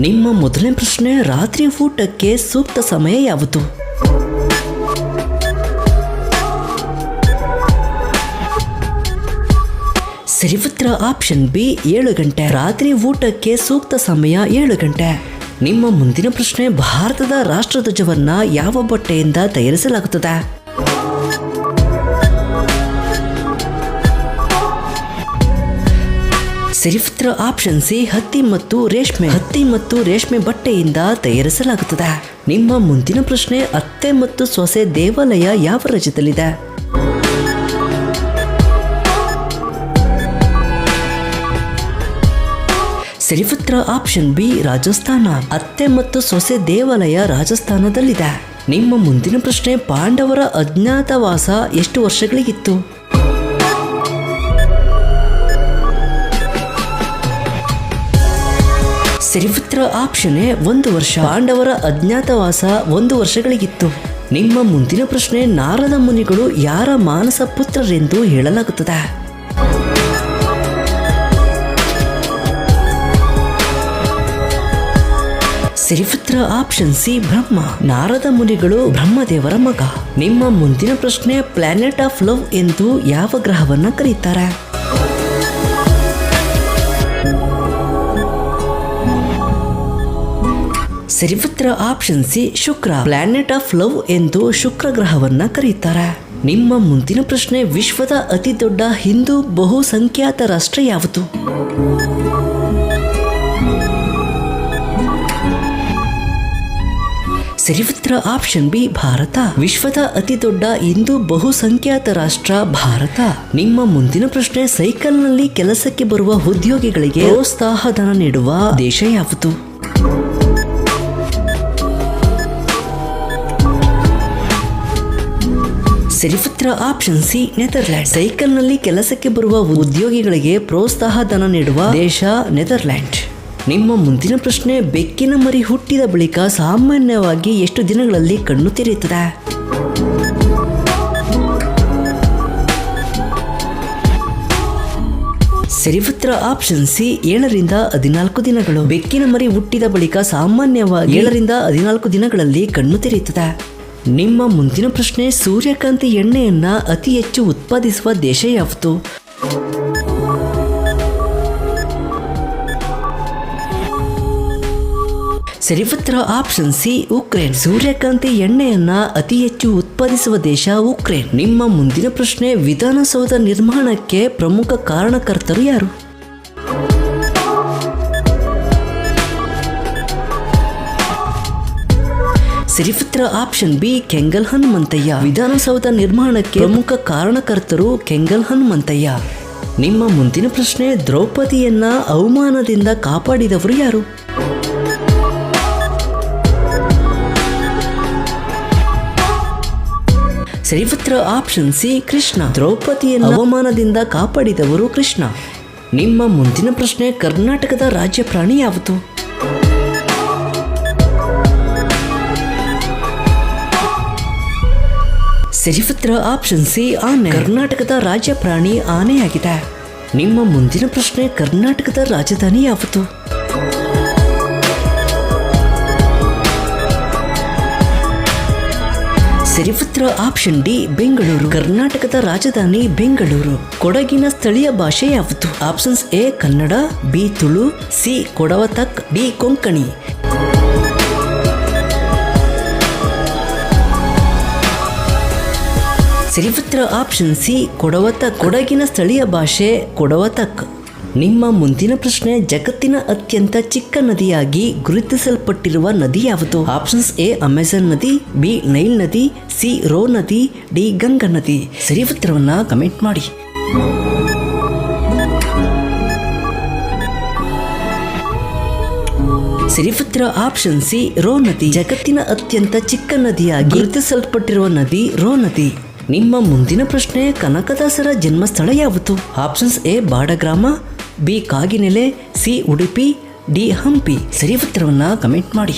ನಿಮ್ಮ ಮೊದಲನೇ ಪ್ರಶ್ನೆ, ರಾತ್ರಿ ಊಟಕ್ಕೆ ಸೂಕ್ತ ಸಮಯ ಯಾವುದು? ಸರಿ ಉತ್ತರ ಆಪ್ಷನ್ ಬಿ 7 ಗಂಟೆ. ರಾತ್ರಿ ಊಟಕ್ಕೆ ಸೂಕ್ತ ಸಮಯ 7 ಗಂಟೆ. ನಿಮ್ಮ ಮುಂದಿನ ಪ್ರಶ್ನೆ, ಭಾರತದ ರಾಷ್ಟ್ರಧ್ವಜವನ್ನ ಯಾವ ಬಟ್ಟೆಯಿಂದ ತಯಾರಿಸಲಾಗುತ್ತದೆ? ಸರಿ ಉತ್ತರ ಆಪ್ಷನ್ ಸಿ ಹತ್ತಿ ಮತ್ತು ರೇಷ್ಮೆ. ಹತ್ತಿ ಮತ್ತು ರೇಷ್ಮೆ ಬಟ್ಟೆಯಿಂದ ತಯಾರಿಸಲಾಗುತ್ತದೆ. ನಿಮ್ಮ ಮುಂದಿನ ಪ್ರಶ್ನೆ, ಅತ್ತೆ ಮತ್ತು ಸೊಸೆ ದೇವಾಲಯ ಯಾವ ರಾಜ್ಯದಲ್ಲಿದೆ? ಸರಿ ಉತ್ತರ ಆಪ್ಷನ್ ಬಿ ರಾಜಸ್ಥಾನ. ಅತ್ತೆ ಮತ್ತು ಸೊಸೆ ದೇವಾಲಯ ರಾಜಸ್ಥಾನದಲ್ಲಿದೆ. ನಿಮ್ಮ ಮುಂದಿನ ಪ್ರಶ್ನೆ, ಪಾಂಡವರ ಅಜ್ಞಾತವಾಸ ಎಷ್ಟು ವರ್ಷಗಳಿಗಿತ್ತು? ಸರಿ ಉತ್ತರ ಆಪ್ಷನ್ ಎ 1 ವರ್ಷ. ಪಾಂಡವರ ಅಜ್ಞಾತವಾಸ 1 ವರ್ಷಗಳಿಗಿತ್ತು. ನಿಮ್ಮ ಮುಂದಿನ ಪ್ರಶ್ನೆ, ನಾರದ ಮುನಿಗಳು ಯಾರ ಮಾನಸ ಪುತ್ರರೆಂದು ಹೇಳಲಾಗುತ್ತದೆ? ಸರಿ ಉತ್ತರ ಆಪ್ಷನ್ ಸಿ ಬ್ರಹ್ಮ. ನಾರದ ಮುನಿಗಳು ಬ್ರಹ್ಮದೇವರ ಮಗ. ನಿಮ್ಮ ಮುಂದಿನ ಪ್ರಶ್ನೆ, ಪ್ಲಾನೆಟ್ ಆಫ್ ಲವ್ ಎಂದು ಯಾವ ಗ್ರಹವನ್ನ ಕರೀತಾರೆ? ಸರಿ ಉತ್ತರ option C Shukra. Planet of love ಎಂದು ಶುಕ್ರ ಗ್ರಹವನ್ನ ಕರೀತಾರೆ. ನಿಮ್ಮ ಮುಂದಿನ ಪ್ರಶ್ನೆ, ವಿಶ್ವದ ಅತಿ ದೊಡ್ಡ ಹಿಂದೂ ಬಹುಸಂಖ್ಯಾತ ರಾಷ್ಟ್ರ ಯಾವುದು? ಸರಿ ಉತ್ತರ ಆಪ್ಷನ್ ಬಿ ಭಾರತ. ವಿಶ್ವದ ಅತಿ ದೊಡ್ಡ ಹಿಂದೂ ಬಹುಸಂಖ್ಯಾತ ರಾಷ್ಟ್ರ ಭಾರತ. ನಿಮ್ಮ ಮುಂದಿನ ಪ್ರಶ್ನೆ, ಸೈಕಲ್ನಲ್ಲಿ ಕೆಲಸಕ್ಕೆ ಬರುವ ಉದ್ಯೋಗಿಗಳಿಗೆ ಪ್ರೋತ್ಸಾಹಧನ ನೀಡುವ ದೇಶ ಯಾವುದು? ಸರಿ ಉತ್ತರ ಆಪ್ಷನ್ ಸಿ ನೆದರ್ಲ್ಯಾಂಡ್. ಸೈಕಲ್ನಲ್ಲಿ ಕೆಲಸಕ್ಕೆ ಬರುವ ಉದ್ಯೋಗಿಗಳಿಗೆ ಪ್ರೋತ್ಸಾಹಧನ ನೀಡುವ ದೇಶ ನೆದರ್ಲ್ಯಾಂಡ್. ನಿಮ್ಮ ಮುಂದಿನ ಪ್ರಶ್ನೆ, ಬೆಕ್ಕಿನ ಮರಿ ಹುಟ್ಟಿದ ಬಳಿಕ ಸಾಮಾನ್ಯವಾಗಿ ಎಷ್ಟು ದಿನಗಳಲ್ಲಿ ಕಣ್ಣು ತೆರೆಯುತ್ತದೆ? ಸರಿ ಉತ್ತರ ಆಪ್ಷನ್ ಸಿ 7 ರಿಂದ 14 ದಿನಗಳು. ಬೆಕ್ಕಿನ ಮರಿ ಹುಟ್ಟಿದ ಬಳಿಕ ಸಾಮಾನ್ಯವಾಗಿ 7 ರಿಂದ 14 ದಿನಗಳಲ್ಲಿ ಕಣ್ಣು ತೆರೆಯುತ್ತದೆ. ನಿಮ್ಮ ಮುಂದಿನ ಪ್ರಶ್ನೆ, ಸೂರ್ಯಕಾಂತಿ ಎಣ್ಣೆಯನ್ನ ಅತಿ ಹೆಚ್ಚು ಉತ್ಪಾದಿಸುವ ದೇಶ ಯಾವುದು? ಸರಿ ಉತ್ತರ ಆಪ್ಷನ್ ಸಿ ಉಕ್ರೇನ್. ಸೂರ್ಯಕಾಂತಿ ಎಣ್ಣೆಯನ್ನ ಅತಿ ಹೆಚ್ಚು ಉತ್ಪಾದಿಸುವ ದೇಶ ಉಕ್ರೇನ್. ನಿಮ್ಮ ಮುಂದಿನ ಪ್ರಶ್ನೆ, ವಿಧಾನಸೌಧ ನಿರ್ಮಾಣಕ್ಕೆ ಪ್ರಮುಖ ಕಾರಣಕರ್ತರು ಯಾರು? ಸರಿ ಉತ್ತರ ಆಪ್ಷನ್ ಬಿ ಕೆಂಗಲ್ ಹನುಮಂತಯ್ಯ. ವಿಧಾನಸೌಧ ನಿರ್ಮಾಣಕ್ಕೆ ಪ್ರಮುಖ ಕಾರಣಕರ್ತರು ಕೆಂಗಲ್ ಹನುಮಂತಯ್ಯ. ನಿಮ್ಮ ಮುಂದಿನ ಪ್ರಶ್ನೆ, ದ್ರೌಪದಿಯನ್ನ ಅವಮಾನದಿಂದ ಕಾಪಾಡಿದವರು ಯಾರು? ಸರಿ ಉತ್ತರ ಆಪ್ಷನ್ ಸಿ ಕೃಷ್ಣ. ದ್ರೌಪದಿಯನ್ನು ಅವಮಾನದಿಂದ ಕಾಪಾಡಿದವರು ಕೃಷ್ಣ. ನಿಮ್ಮ ಮುಂದಿನ ಪ್ರಶ್ನೆ, ಕರ್ನಾಟಕದ ರಾಜ್ಯ ಪ್ರಾಣಿ ಯಾವುದು? ಸರಿ ಉತ್ತರ ಆಪ್ಷನ್ ಸಿ ಆನೆ. ಕರ್ನಾಟಕದ ರಾಜ್ಯ ಪ್ರಾಣಿ ಆನೆಯಾಗಿದೆ. ನಿಮ್ಮ ಮುಂದಿನ ಪ್ರಶ್ನೆ, ಕರ್ನಾಟಕದ ರಾಜಧಾನಿ ಯಾವುದು? ಸರಿ ಉತ್ತರ ಆಪ್ಷನ್ ಡಿ ಬೆಂಗಳೂರು. ಕರ್ನಾಟಕದ ರಾಜಧಾನಿ ಬೆಂಗಳೂರು. ಕೊಡಗಿನ ಸ್ಥಳೀಯ ಭಾಷೆ ಯಾವುದು? Options A Kannada, B Tulu, C Kodavatakk, D Konkani. ಸರಿ ಉತ್ತರ ಆಪ್ಷನ್ ಸಿ ಕೊಡವತಕ್. ಕೊಡಗಿನ ಸ್ಥಳೀಯ ಭಾಷೆ ಕೊಡವತಕ್. ನಿಮ್ಮ ಮುಂದಿನ ಪ್ರಶ್ನೆ, ಜಗತ್ತಿನ ಅತ್ಯಂತ ಚಿಕ್ಕ ನದಿಯಾಗಿ ಗುರುತಿಸಲ್ಪಟ್ಟಿರುವ ನದಿ ಯಾವುದು? ಆಪ್ಷನ್ಸ್ ಎ ಅಮೆಜಾನ್ ನದಿ, ಬಿ ನೈಲ್ ನದಿ, ಸಿ ರೋ ನದಿ, ಡಿ ಗಂಗಾ ನದಿ. ಸರಿ ಉತ್ತರವನ್ನ ಕಮೆಂಟ್ ಮಾಡಿ. ಸರಿ ಉತ್ತರ ಆಪ್ಷನ್ ಸಿ ರೋ ನದಿ. ಜಗತ್ತಿನ ಅತ್ಯಂತ ಚಿಕ್ಕ ನದಿಯಾಗಿ ಗುರುತಿಸಲ್ಪಟ್ಟಿರುವ ನದಿ ರೋ ನದಿ. ನಿಮ್ಮ ಮುಂದಿನ ಪ್ರಶ್ನೆ, ಕನಕದಾಸರ ಜನ್ಮಸ್ಥಳ ಯಾವುದು? Options A Badagrama, B Kaginele, C Udupi, D Hampi. ಸರಿ ಉತ್ತರವನ್ನ ಕಮೆಂಟ್ ಮಾಡಿ.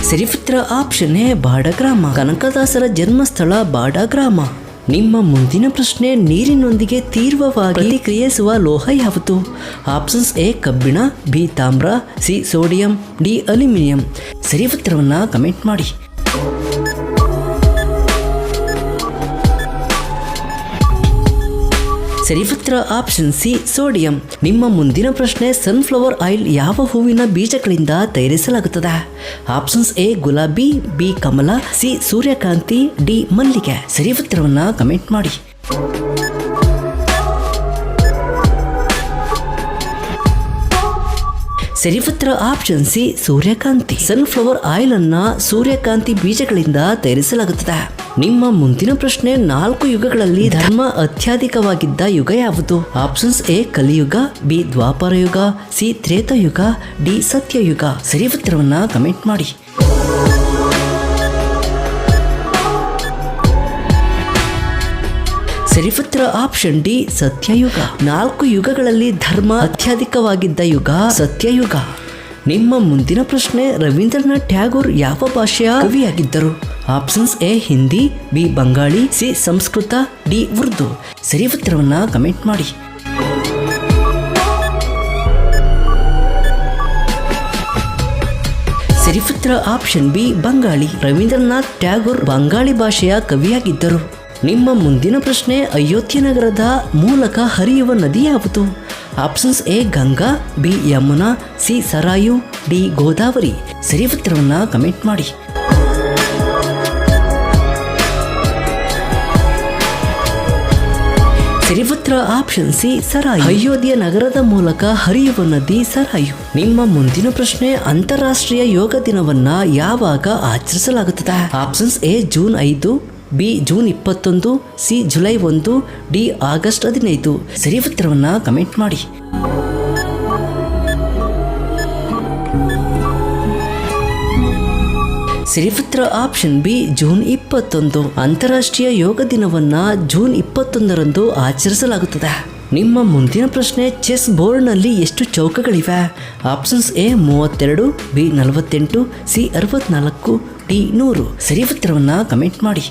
ಸರಿ ಉತ್ತರ ಆಪ್ಷನ್ ಎ ಬಾಡಗ್ರಾಮ. ಕನಕದಾಸರ ಜನ್ಮಸ್ಥಳ ಬಾಡಗ್ರಾಮ. ನಿಮ್ಮ ಮುಂದಿನ ಪ್ರಶ್ನೆ ನೀರಿನೊಂದಿಗೆ ತೀವ್ರವಾಗಿ ಪ್ರತಿಕ್ರಿಯಿಸುವ ಲೋಹ ಯಾವುದು? ಆಪ್ಷನ್ಸ್ ಎ ಕಬ್ಬಿಣ, ಬಿ ತಾಮ್ರ, ಸಿ ಸೋಡಿಯಂ, ಡಿ ಅಲ್ಯೂಮಿನಿಯಂ. ಸರಿ ಉತ್ತರವನ್ನು ಕಮೆಂಟ್ ಮಾಡಿ. ಸರಿ ಉತ್ತರ ಆಪ್ಷನ್ ಸಿ ಸೋಡಿಯಂ. ನಿಮ್ಮ ಮುಂದಿನ ಪ್ರಶ್ನೆ ಸನ್ಫ್ಲವರ್ ಆಯಿಲ್ ಯಾವ ಹೂವಿನ ಬೀಜಗಳಿಂದ ತಯಾರಿಸಲಾಗುತ್ತದೆ? ಆಪ್ಷನ್ಸ್ ಎ ಗುಲಾಬಿ, ಬಿ ಕಮಲ, ಸಿ ಸೂರ್ಯಕಾಂತಿ, ಡಿ ಮಲ್ಲಿಗೆ. ಸರಿ ಉತ್ತರವನ್ನು ಕಮೆಂಟ್ ಮಾಡಿ. ಸರಿ ಉತ್ತರ ಆಪ್ಷನ್ ಸಿ ಸೂರ್ಯಕಾಂತಿ. ಸನ್ಫ್ಲವರ್ ಆಯಿಲ್ ಅನ್ನ ಸೂರ್ಯಕಾಂತಿ ಬೀಜಗಳಿಂದ ತಯಾರಿಸಲಾಗುತ್ತದೆ. ನಿಮ್ಮ ಮುಂದಿನ ಪ್ರಶ್ನೆ 4 ಯುಗಗಳಲ್ಲಿ ಧರ್ಮ ಅತ್ಯಧಿಕವಾಗಿದ್ದ ಯುಗ ಯಾವುದು? ಆಪ್ಷನ್ಸ್ ಎ ಕಲಿಯುಗ, ಬಿ ದ್ವಾಪರ ಯುಗ, ಸಿ ತ್ರೇತಾಯುಗ, ಡಿ ಸತ್ಯಯುಗ. ಸರಿ ಉತ್ತರವನ್ನ ಕಮೆಂಟ್ ಮಾಡಿ. ಸರಿ ಉತ್ತರ ಆಪ್ಷನ್ ಡಿ ಸತ್ಯಯುಗ. 4 ಯುಗಗಳಲ್ಲಿ ಧರ್ಮ ಅತ್ಯಧಿಕವಾಗಿದ್ದ ಯುಗ ಸತ್ಯಯುಗ. ನಿಮ್ಮ ಮುಂದಿನ ಪ್ರಶ್ನೆ ರವೀಂದ್ರನಾಥ್ ಟ್ಯಾಗೋರ್ ಯಾವ ಭಾಷೆಯ ಕವಿಯಾಗಿದ್ದರು? Options A Hindi, B Bengali, C Sanskrit, D Urdu. ಸರಿ ಉತ್ತರವನ್ನ ಕಮೆಂಟ್ ಮಾಡಿ. ಸರಿ ಉತ್ತರ ಆಪ್ಷನ್ ಬಿ ಬಂಗಾಳಿ. ರವೀಂದ್ರನಾಥ್ ಟ್ಯಾಗೋರ್ ಬಂಗಾಳಿ ಭಾಷೆಯ ಕವಿಯಾಗಿದ್ದರು. ನಿಮ್ಮ ಮುಂದಿನ ಪ್ರಶ್ನೆ ಅಯೋಧ್ಯ ನಗರದ ಮೂಲಕ ಹರಿಯುವ ನದಿ ಯಾವುದು? Options A Ganga, B Yamuna, C Sarayu, D Godavari. ಸರಿ ಉತ್ತರವನ್ನ ಕಮೆಂಟ್ ಮಾಡಿ. ಸರಿ ಉತ್ತರ ಆಪ್ಷನ್ ಸಿ ಸರಾಯು. ಅಯೋಧ್ಯ ನಗರದ ಮೂಲಕ ಹರಿಯುವ ನದಿ ಸರಾಯು. ನಿಮ್ಮ ಮುಂದಿನ ಪ್ರಶ್ನೆ ಅಂತಾರಾಷ್ಟ್ರೀಯ ಯೋಗ ದಿನವನ್ನ ಯಾವಾಗ ಆಚರಿಸಲಾಗುತ್ತದೆ? Options A June 5, B June 21, C July 1, D August 15. ಸರಿ ಉತ್ತರವನ್ನ ಕಮೆಂಟ್ ಮಾಡಿ. ಸರಿ ಉತ್ತರ ಆಪ್ಷನ್ ಬಿ ಜೂನ್ 21. ಅಂತಾರಾಷ್ಟ್ರೀಯ ಯೋಗ ದಿನವನ್ನ ಜೂನ್ 21ರಂದು ಆಚರಿಸಲಾಗುತ್ತದೆ. ನಿಮ್ಮ ಮುಂದಿನ ಪ್ರಶ್ನೆ ಚೆಸ್ ಬೋರ್ಡ್ನಲ್ಲಿ ಎಷ್ಟು ಚೌಕಗಳಿವೆ? Options A 32, B 48, C 64, D 100. ಸರಿ ಉತ್ತರವನ್ನ ಕಮೆಂಟ್ ಮಾಡಿ.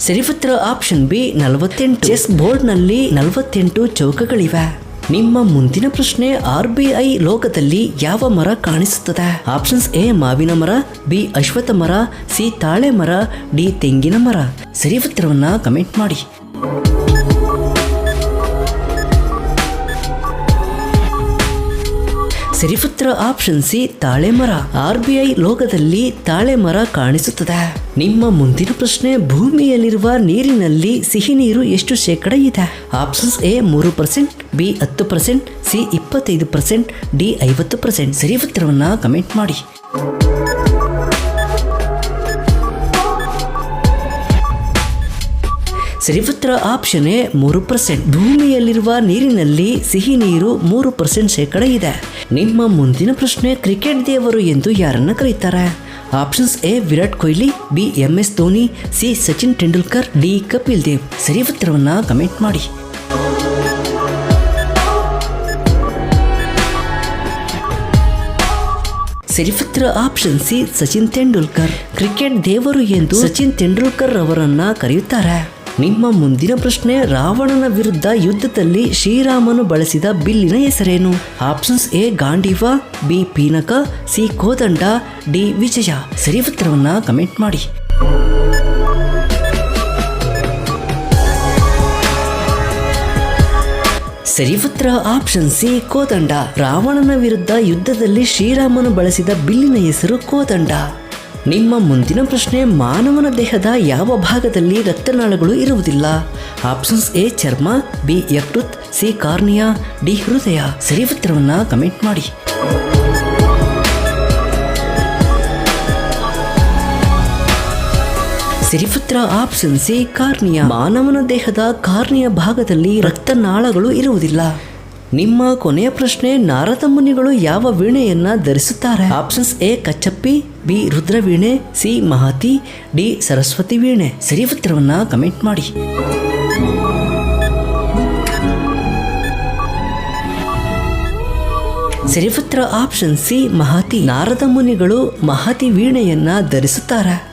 ಸರಿ ಉತ್ತರ ಆಪ್ಷನ್ ಬಿ 48. ಚೆಸ್ ಬೋರ್ಡ್ನಲ್ಲಿ 48 ಚೌಕಗಳಿವೆ. ನಿಮ್ಮ ಮುಂದಿನ ಪ್ರಶ್ನೆ RBI ಲೋಗದಲ್ಲಿ ಯಾವ ಮರ ಕಾಣಿಸುತ್ತದೆ? ಆಪ್ಷನ್ಸ್ ಎ ಮಾವಿನ ಮರ, ಬಿ ಅಶ್ವತ್ಥ ಮರ, ಸಿ ತಾಳೆ ಮರ, ಡಿ ತೆಂಗಿನ ಮರ. ಸರಿ ಉತ್ತರವನ್ನ ಕಮೆಂಟ್ ಮಾಡಿ. ಸರಿ ಉತ್ತರ ಆಪ್ಷನ್ ಸಿ ತಾಳೆ ಮರ. RBI ಲೋಗದಲ್ಲಿ ತಾಳೆ ಮರ ಕಾಣಿಸುತ್ತದೆ. ನಿಮ್ಮ ಮುಂದಿನ ಪ್ರಶ್ನೆ ಭೂಮಿಯಲ್ಲಿರುವ ನೀರಿನಲ್ಲಿ ಸಿಹಿ ನೀರು ಎಷ್ಟು ಶೇಕಡ ಇದೆ? Options A 3%, B 10%, C 25%, D 50%. ಸರಿ ಉತ್ತರವನ್ನ ಕಮೆಂಟ್ ಮಾಡಿ. ಸರಿ ಉತ್ತರ ಆಪ್ಷನ್ ಎ 3%. ಭೂಮಿಯಲ್ಲಿರುವ ನೀರಿನಲ್ಲಿ ಸಿಹಿ ನೀರು 3% ಶೇಕಡ ಇದೆ. ನಿಮ್ಮ ಮುಂದಿನ ಪ್ರಶ್ನೆ ಕ್ರಿಕೆಟ್ ದೇವರು ಎಂದು ಯಾರನ್ನ ಕರೀತಾರೆ? Options A Virat Kohli, B MS Dhoni, C Sachin Tendulkar, D Kapil Dev. ಸರಿ ಉತ್ತರವನ್ನ ಕಮೆಂಟ್ ಮಾಡಿ. ಸರಿ ಉತ್ತರ option C Sachin Tendulkar. Cricket ದೇವರು ಎಂದು ಸಚಿನ್ ತೆಂಡೂಲ್ಕರ್ ಅವರನ್ನ ಕರೆಯುತ್ತಾರೆ. ನಿಮ್ಮ ಮುಂದಿನ ಪ್ರಶ್ನೆ ರಾವಣನ ವಿರುದ್ಧ ಯುದ್ಧದಲ್ಲಿ ಶ್ರೀರಾಮನು ಬಳಸಿದ ಬಿಲ್ಲಿನ ಹೆಸರೇನು? Options A Gandiva, B Pinaka, C Kodanda, D Vijaya. ಸರಿ ಉತ್ತರವನ್ನ ಕಮೆಂಟ್ ಮಾಡಿ. ಸರಿ ಉತ್ತರ ಆಪ್ಷನ್ ಸಿ ಕೋದಂಡ. ರಾವಣನ ವಿರುದ್ಧ ಯುದ್ಧದಲ್ಲಿ ಶ್ರೀರಾಮನು ಬಳಸಿದ ಬಿಲ್ಲಿನ ಹೆಸರು ಕೋದಂಡ. ನಿಮ್ಮ ಮುಂದಿನ ಪ್ರಶ್ನೆ ಮಾನವನ ದೇಹದ ಯಾವ ಭಾಗದಲ್ಲಿ ರಕ್ತನಾಳಗಳು ಇರುವುದಿಲ್ಲ? ಆಪ್ಷನ್ಸ್ ಎ ಚರ್ಮ, ಬಿ ಯಕೃತ್, ಸಿ ಕಾರ್ನಿಯಾ, ಡಿ ಹೃದಯ. ಸರಿ ಉತ್ತರವನ್ನ ಕಮೆಂಟ್ ಮಾಡಿ. ಸರಿ ಉತ್ತರ ಆಪ್ಷನ್ ಸಿ ಕಾರ್ನಿಯಾ. ಮಾನವನ ದೇಹದ ಕಾರ್ನಿಯ ಭಾಗದಲ್ಲಿ ರಕ್ತನಾಳಗಳು ಇರುವುದಿಲ್ಲ. ನಿಮ್ಮ ಕೊನೆಯ ಪ್ರಶ್ನೆ ನಾರದ ಮುನಿಗಳು ಯಾವ ವೀಣೆಯನ್ನ ಧರಿಸುತ್ತಾರೆ? Options A Kachchapi, B Rudraveena, C Mahati, D Saraswati veena. ಸರಿ ಉತ್ತರವನ್ನ ಕಮೆಂಟ್ ಮಾಡಿ. ಸರಿ ಉತ್ತರ ಆಪ್ಷನ್ ಸಿ ಮಹತಿ. ನಾರದ ಮುನಿಗಳು ಮಹತಿ ವೀಣೆಯನ್ನ ಧರಿಸುತ್ತಾರೆ.